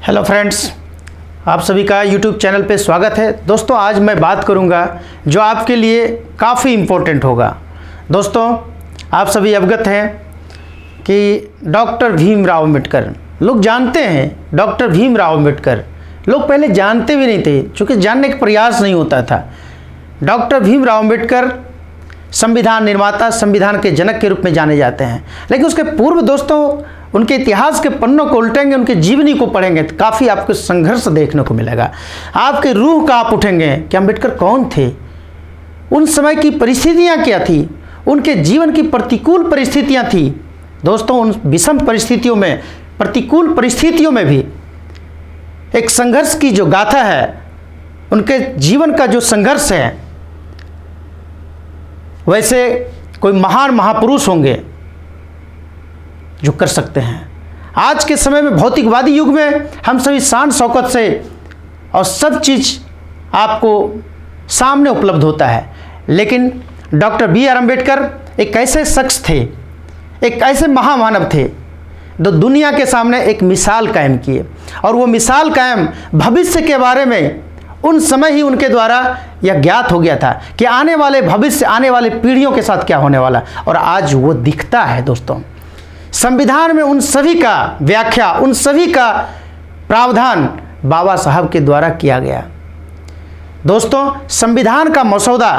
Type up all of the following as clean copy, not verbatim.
Hello friends, आप सभी का यूट्यूब चैनल पे स्वागत है। दोस्तों, आज मैं बात करूंगा जो आपके लिए काफ़ी इम्पोर्टेंट होगा। दोस्तों, आप सभी अवगत हैं कि डॉक्टर भीमराव अंबेडकर, लोग जानते हैं डॉक्टर भीमराव अंबेडकर, लोग पहले जानते भी नहीं थे क्योंकि जानने का प्रयास नहीं होता था। डॉक्टर भीमराव अंबेडकर संविधान निर्माता, संविधान के जनक के रूप में जाने जाते हैं। लेकिन उसके पूर्व दोस्तों, उनके इतिहास के पन्नों को उल्टेंगे, उनकी जीवनी को पढ़ेंगे तो काफ़ी आपको संघर्ष देखने को मिलेगा। आपके रूह का आप उठेंगे कि अंबेडकर कौन थे, उन समय की परिस्थितियां क्या थी, उनके जीवन की प्रतिकूल परिस्थितियां थी। दोस्तों, उन विषम परिस्थितियों में, प्रतिकूल परिस्थितियों में भी एक संघर्ष की जो गाथा है, उनके जीवन का जो संघर्ष है, वैसे कोई महान महापुरुष होंगे जो कर सकते हैं। आज के समय में भौतिकवादी युग में हम सभी शान शौकत से और सब चीज़ आपको सामने उपलब्ध होता है, लेकिन डॉक्टर बी आर अम्बेडकर एक ऐसे शख्स थे, एक ऐसे महामानव थे जो दुनिया के सामने एक मिसाल कायम किए। और वो मिसाल कायम भविष्य के बारे में उन समय ही उनके द्वारा यह ज्ञात हो गया था कि आने वाले भविष्य, आने वाले पीढ़ियों के साथ क्या होने वाला, और आज वो दिखता है। दोस्तों, संविधान में उन सभी का व्याख्या, उन सभी का प्रावधान बाबा साहब के द्वारा किया गया। दोस्तों, संविधान का मसौदा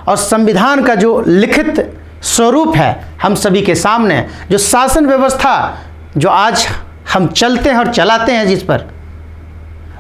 और संविधान का जो लिखित स्वरूप है हम सभी के सामने, जो शासन व्यवस्था जो आज हम चलते हैं और चलाते हैं जिस पर,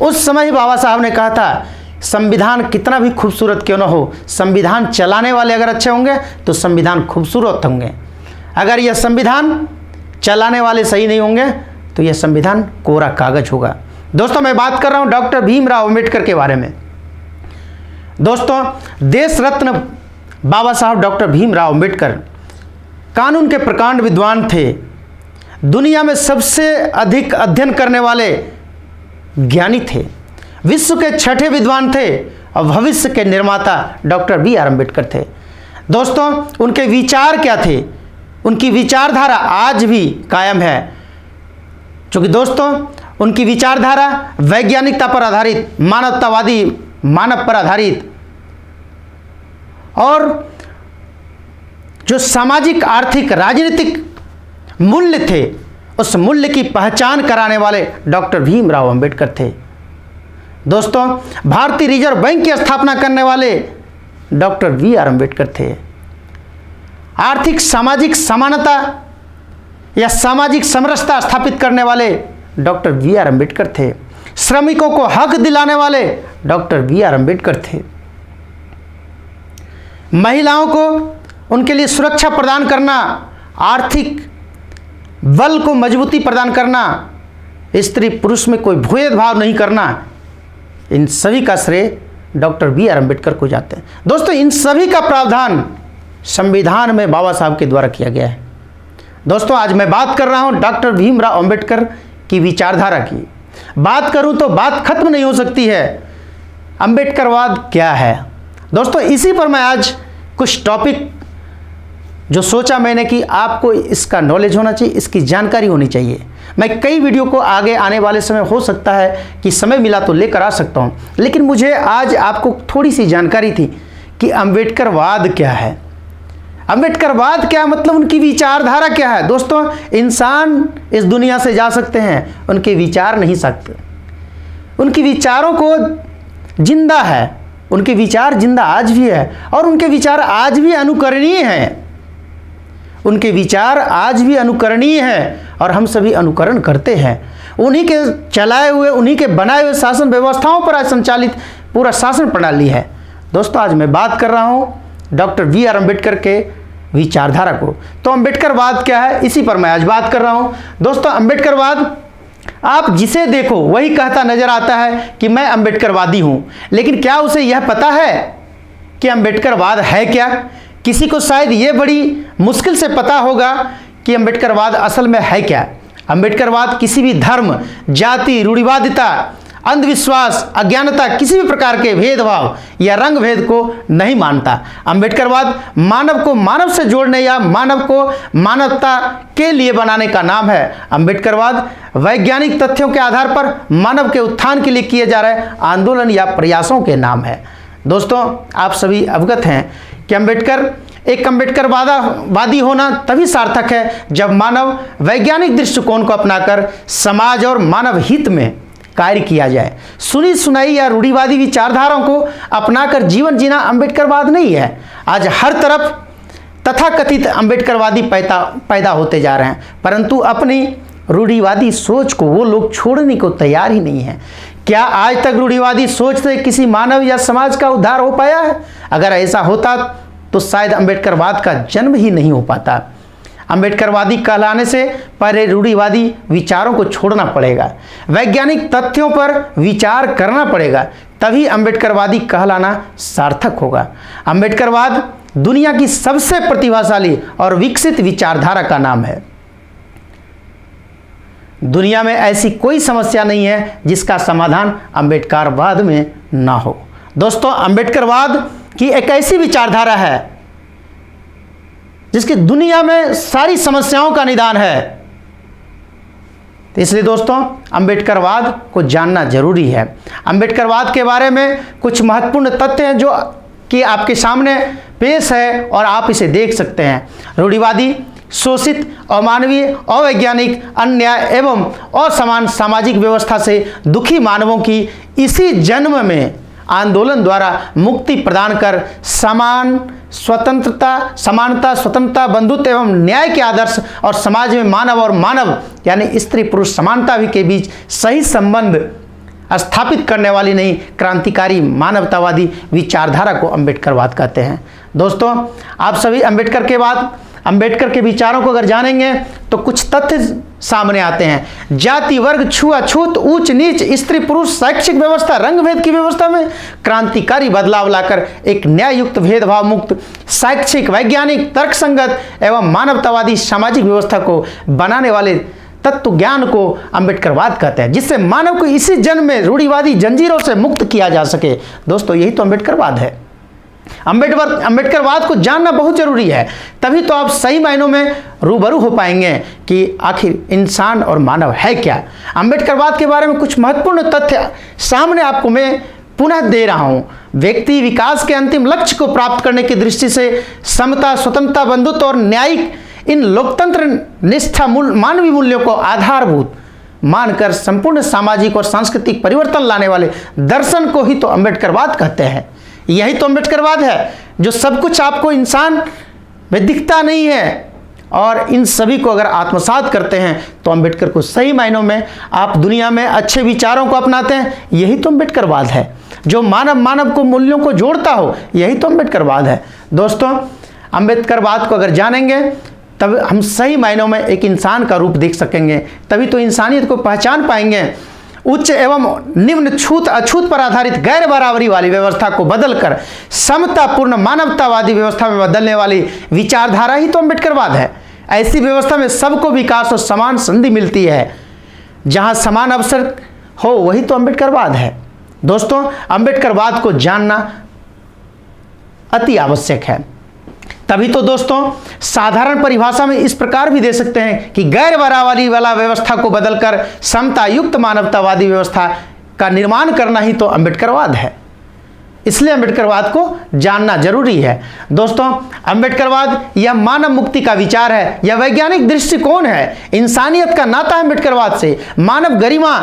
उस समय ही बाबा साहब ने कहा था संविधान कितना भी खूबसूरत क्यों ना हो, संविधान चलाने वाले अगर अच्छे होंगे तो संविधान खूबसूरत होंगे। अगर यह संविधान चलाने वाले सही नहीं होंगे तो यह संविधान कोरा कागज होगा। दोस्तों, मैं बात कर रहा हूं डॉक्टर भीमराव अंबेडकर के बारे में। दोस्तों, देश रत्न बाबा साहब डॉक्टर भीमराव अंबेडकर कानून के प्रकांड विद्वान थे, दुनिया में सबसे अधिक अध्ययन करने वाले ज्ञानी थे, विश्व के छठे विद्वान थे और भविष्य के निर्माता डॉक्टर बी आर अम्बेडकर थे। दोस्तों, उनके विचार क्या थे, उनकी विचारधारा आज भी कायम है, क्योंकि दोस्तों उनकी विचारधारा वैज्ञानिकता पर आधारित, मानवतावादी, मानव पर आधारित, और जो सामाजिक, आर्थिक, राजनीतिक मूल्य थे, उस मूल्य की पहचान कराने वाले डॉक्टर भीमराव अंबेडकर थे। दोस्तों, भारतीय रिजर्व बैंक की स्थापना करने वाले डॉक्टर बी आर अम्बेडकर थे। आर्थिक सामाजिक समानता या सामाजिक समरसता स्थापित करने वाले डॉक्टर बी आर अम्बेडकर थे। श्रमिकों को हक दिलाने वाले डॉक्टर बी आर अम्बेडकर थे। महिलाओं को उनके लिए सुरक्षा प्रदान करना, आर्थिक बल को मजबूती प्रदान करना, स्त्री पुरुष में कोई भेदभाव नहीं करना, इन सभी का श्रेय डॉक्टर बी आर अम्बेडकर को जाते हैं। दोस्तों, इन सभी का प्रावधान संविधान में बाबा साहब के द्वारा किया गया है। दोस्तों, आज मैं बात कर रहा हूं डॉक्टर भीमराव अंबेडकर की विचारधारा की। बात करूं तो बात खत्म नहीं हो सकती है। अंबेडकरवाद क्या है? दोस्तों, इसी पर मैं आज कुछ टॉपिक जो सोचा मैंने कि आपको इसका नॉलेज होना चाहिए, इसकी जानकारी होनी चाहिए। मैं कई वीडियो को आगे आने वाले समय हो सकता है कि समय मिला तो लेकर आ सकता हूं, लेकिन मुझे आज आपको थोड़ी सी जानकारी थी कि अंबेडकरवाद क्या है। अंबेडकरवाद क्या मतलब उनकी विचारधारा क्या है। दोस्तों, इंसान इस दुनिया से जा सकते हैं, उनके विचार नहीं सकते। उनके विचारों को जिंदा है, उनके विचार जिंदा आज भी है, और उनके विचार आज भी अनुकरणीय हैं। उनके विचार आज भी अनुकरणीय हैं और हम सभी अनुकरण करते हैं। उन्हीं के चलाए हुए, उन्हीं के बनाए हुए शासन व्यवस्थाओं पर आज संचालित पूरा शासन प्रणाली है। दोस्तों, आज मैं बात कर रहा हूं डॉक्टर बी आर अम्बेडकर के विचारधारा को। तो अंबेडकरवाद क्या है, इसी पर मैं आज बात कर रहा हूं। दोस्तों, अंबेडकरवाद आप जिसे देखो वही कहता नजर आता है कि मैं अंबेडकरवादी हूं, लेकिन क्या उसे यह पता है कि अंबेडकरवाद है क्या? किसी को शायद ये बड़ी मुश्किल से पता होगा कि अंबेडकरवाद असल में है क्या। अंबेडकरवाद किसी भी धर्म, जाति, रूढ़िवादिता, अंधविश्वास, अज्ञानता, किसी भी प्रकार के भेदभाव या रंग भेद को नहीं मानता। अंबेडकरवाद मानव को मानव से जोड़ने या मानव को मानवता के लिए बनाने का नाम है। अंबेडकरवाद वैज्ञानिक तथ्यों के आधार पर मानव के उत्थान के लिए किए जा रहे आंदोलन या प्रयासों के नाम है। दोस्तों, आप सभी अवगत हैं कि अंबेडकरवादी होना तभी सार्थक है जब मानव वैज्ञानिक दृष्टिकोण को अपनाकर समाज और मानव हित में कार्य किया जाए। सुनी सुनाई या रूढ़िवादी विचारधाराओं को अपनाकर जीवन जीना अंबेडकरवाद नहीं है। आज हर तरफ तथाकथित अंबेडकरवादी पैदा होते जा रहे हैं, परंतु अपनी रूढ़िवादी सोच को वो लोग छोड़ने को तैयार ही नहीं है। क्या आज तक रूढ़िवादी सोच से किसी मानव या समाज का उद्धार हो पाया है? अगर ऐसा होता तो शायद अंबेडकरवाद का जन्म ही नहीं हो पाता। अंबेडकरवादी कहलाने से पहले रूढ़िवादी विचारों को छोड़ना पड़ेगा, वैज्ञानिक तथ्यों पर विचार करना पड़ेगा, तभी अंबेडकरवादी कहलाना सार्थक होगा। अंबेडकरवाद दुनिया की सबसे प्रतिभाशाली और विकसित विचारधारा का नाम है। दुनिया में ऐसी कोई समस्या नहीं है जिसका समाधान अंबेडकरवाद में ना हो। दोस्तों, अंबेडकरवाद की एक ऐसी विचारधारा है जिसकी दुनिया में सारी समस्याओं का निदान है। तो इसलिए दोस्तों, अंबेडकरवाद को जानना जरूरी है। अंबेडकरवाद के बारे में कुछ महत्वपूर्ण तथ्य हैं जो कि आपके सामने पेश है और आप इसे देख सकते हैं। रूढ़िवादी, शोषित, अमानवीय, अवैज्ञानिक, अन्याय एवं असमान सामाजिक व्यवस्था से दुखी मानवों की इसी जन्म में आंदोलन द्वारा मुक्ति प्रदान कर समानता, स्वतंत्रता, बंधुत्व एवं न्याय के आदर्श और समाज में मानव और मानव यानी स्त्री पुरुष समानता भी के बीच सही संबंध स्थापित करने वाली नई क्रांतिकारी मानवतावादी विचारधारा को अंबेडकरवाद कहते हैं। दोस्तों, आप सभी अंबेडकर के विचारों को अगर जानेंगे तो कुछ तथ्य सामने आते हैं। जाति, वर्ग, छुआछूत, ऊंच नीच, स्त्री पुरुष, शैक्षिक व्यवस्था, रंग भेद की व्यवस्था में क्रांतिकारी बदलाव लाकर एक न्याययुक्त, भेदभाव मुक्त, शैक्षिक, वैज्ञानिक, तर्कसंगत एवं मानवतावादी सामाजिक व्यवस्था को बनाने वाले तत्व ज्ञान को अंबेडकरवाद कहते हैं, जिससे मानव को इसी जन्म में रूढ़िवादी जंजीरों से मुक्त किया जा सके। दोस्तों, यही तो अंबेडकरवाद है। अंबेडकरवाद को जानना बहुत जरूरी है, तभी तो आप सही मायनों में रूबरू हो पाएंगे कि आखिर इंसान और मानव है क्या। अंबेडकरवाद के बारे में कुछ महत्वपूर्ण तथ्य सामने आपको मैं पुनः दे रहा हूं। व्यक्ति विकास के अंतिम लक्ष्य को प्राप्त करने की दृष्टि से समता, स्वतंत्रता, बंधुत्व और न्यायिक इन लोकतंत्र निष्ठा मानवीय मूल्यों को आधारभूत मानकर संपूर्ण सामाजिक और सांस्कृतिक परिवर्तन लाने वाले दर्शन को ही तो अंबेडकरवाद कहते हैं। यही तो अंबेडकरवाद है जो सब कुछ आपको इंसान में दिखता नहीं है, और इन सभी को अगर आत्मसात करते हैं तो अंबेडकर को सही मायनों में आप दुनिया में अच्छे विचारों को अपनाते हैं। यही तो अंबेडकरवाद है जो मानव को मूल्यों को जोड़ता हो। यही तो अंबेडकरवाद है। दोस्तों, अंबेडकरवाद को अगर जानेंगे तब हम सही मायनों में एक इंसान का रूप देख सकेंगे, तभी तो इंसानियत को पहचान पाएंगे। उच्च एवं निम्न, छूत अछूत पर आधारित गैर बराबरी वाली व्यवस्था को बदलकर समतापूर्ण मानवतावादी व्यवस्था में बदलने वाली विचारधारा ही तो अंबेडकरवाद है। ऐसी व्यवस्था में सबको विकास और समान संधि मिलती है, जहां समान अवसर हो, वही तो अंबेडकरवाद है। दोस्तों, अंबेडकरवाद को जानना अति आवश्यक है। तभी तो दोस्तों, साधारण परिभाषा में इस प्रकार भी दे सकते हैं कि गैर बराबरी वाला व्यवस्था को बदलकर समता युक्त मानवतावादी व्यवस्था का निर्माण करना ही तो अंबेडकरवाद है। इसलिए अंबेडकरवाद को जानना जरूरी है। दोस्तों, अंबेडकरवाद यह मानव मुक्ति का विचार है, यह वैज्ञानिक दृष्टिकोण है, इंसानियत का नाता है अंबेडकरवाद से, मानव गरिमा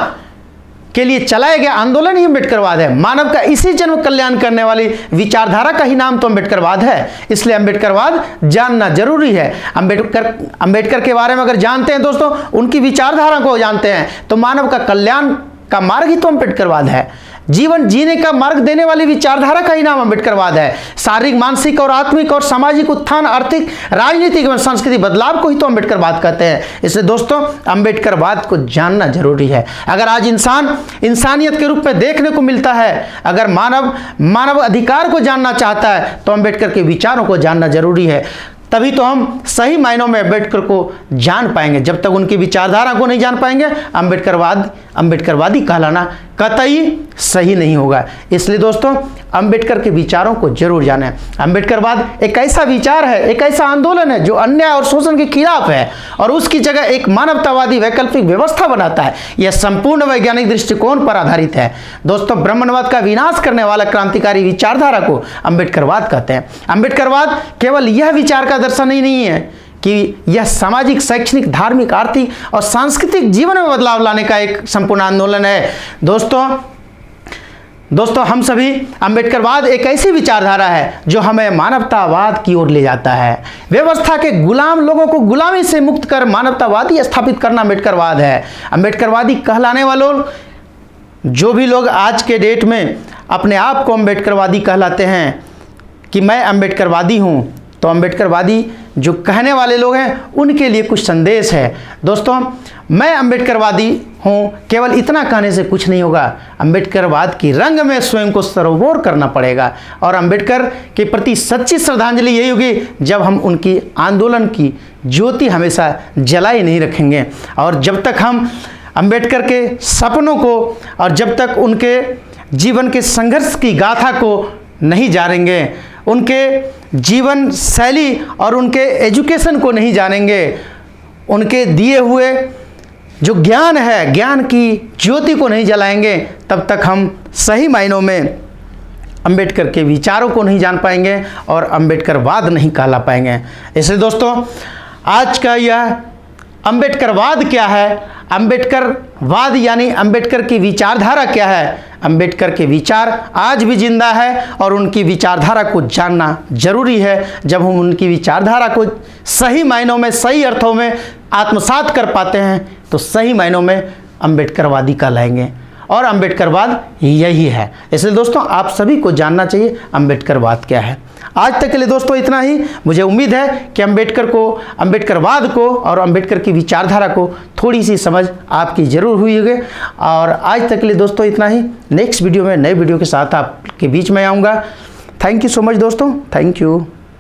के लिए चलाया गया आंदोलन ही अंबेडकरवाद है। मानव का इसी जन्म कल्याण करने वाली विचारधारा का ही नाम तो अंबेडकरवाद है। इसलिए अंबेडकरवाद जानना जरूरी है। अंबेडकर के बारे में अगर जानते हैं दोस्तों, उनकी विचारधारा को जानते हैं, तो मानव का कल्याण का मार्ग ही तो अंबेडकरवाद है। जीवन जीने का मार्ग देने वाली विचारधारा का ही नाम अंबेडकरवाद है। शारीरिक, मानसिक और आत्मिक और सामाजिक उत्थान, आर्थिक, राजनीतिक एवं सांस्कृतिक बदलाव को ही तो अंबेडकरवाद कहते हैं। इसलिए दोस्तों, अंबेडकरवाद को जानना जरूरी है। अगर आज इंसान इंसानियत के रूप में देखने को मिलता है, अगर मानव अधिकार को जानना चाहता है, तो अंबेडकर के विचारों को जानना जरूरी है। तभी तो हम सही मायनों में अंबेडकर को जान पाएंगे। जब तक उनकी विचारधारा को नहीं जान पाएंगे, अंबेडकरवादी कहलाना कतई सही नहीं होगा। इसलिए दोस्तों अंबेडकर के विचारों को जरूर जानें। अंबेडकरवाद एक ऐसा विचार है, एक ऐसा आंदोलन है जो अन्याय और शोषण के खिलाफ है और उसकी जगह एक मानवतावादी वैकल्पिक व्यवस्था बनाता है। यह संपूर्ण वैज्ञानिक दृष्टिकोण पर आधारित है। दोस्तों ब्राह्मणवाद का विनाश करने वाला क्रांतिकारी विचारधारा को अंबेडकरवाद कहते हैं। अंबेडकरवाद केवल यह विचार का दर्शन ही नहीं है कि यह सामाजिक, शैक्षणिक, धार्मिक, आर्थिक और सांस्कृतिक जीवन में बदलाव लाने का एक संपूर्ण आंदोलन है। दोस्तों हम सभी अंबेडकरवाद एक ऐसी विचारधारा है जो हमें मानवतावाद की ओर ले जाता है। व्यवस्था के गुलाम लोगों को गुलामी से मुक्त कर मानवतावादी स्थापित करना अंबेडकरवाद है। अंबेडकरवादी कहलाने वालों जो भी लोग आज के डेट में अपने आप को अंबेडकरवादी कहलाते हैं कि मैं अंबेडकरवादी हूं, तो अंबेडकरवादी जो कहने वाले लोग हैं उनके लिए कुछ संदेश है। दोस्तों मैं अंबेडकरवादी हूं केवल इतना कहने से कुछ नहीं होगा। अंबेडकरवाद की रंग में स्वयं को सरोवर करना पड़ेगा और अंबेडकर के प्रति सच्ची श्रद्धांजलि यही होगी जब हम उनकी आंदोलन की ज्योति हमेशा जलाई नहीं रखेंगे। और जब तक हम अंबेडकर के सपनों को और जब तक उनके जीवन के संघर्ष की गाथा को नहीं जानेंगे, उनके जीवन शैली और उनके एजुकेशन को नहीं जानेंगे, उनके दिए हुए जो ज्ञान है, ज्ञान की ज्योति को नहीं जलाएंगे, तब तक हम सही मायनों में अंबेडकर के विचारों को नहीं जान पाएंगे और अंबेडकरवाद नहीं कहला पाएंगे। इसलिए दोस्तों आज का यह अंबेडकरवाद क्या है, अंबेडकरवाद यानी अंबेडकर की विचारधारा क्या है, अंबेडकर के विचार आज भी जिंदा है और उनकी विचारधारा को जानना जरूरी है। जब हम उनकी विचारधारा को सही मायनों में, सही अर्थों में आत्मसात कर पाते हैं तो सही मायनों में अंबेडकरवादी कहलाएंगे और अंबेडकरवाद यही है। इसलिए दोस्तों आप सभी को जानना चाहिए अंबेडकरवाद क्या है। आज तक के लिए दोस्तों इतना ही। मुझे उम्मीद है कि अंबेडकरवाद को और अंबेडकर की विचारधारा को थोड़ी सी समझ आपकी जरूर हुई होगी। और आज तक के लिए दोस्तों इतना ही। नेक्स्ट वीडियो में नए वीडियो के साथ आपके बीच में आऊँगा। थैंक यू सो मच दोस्तों, थैंक यू।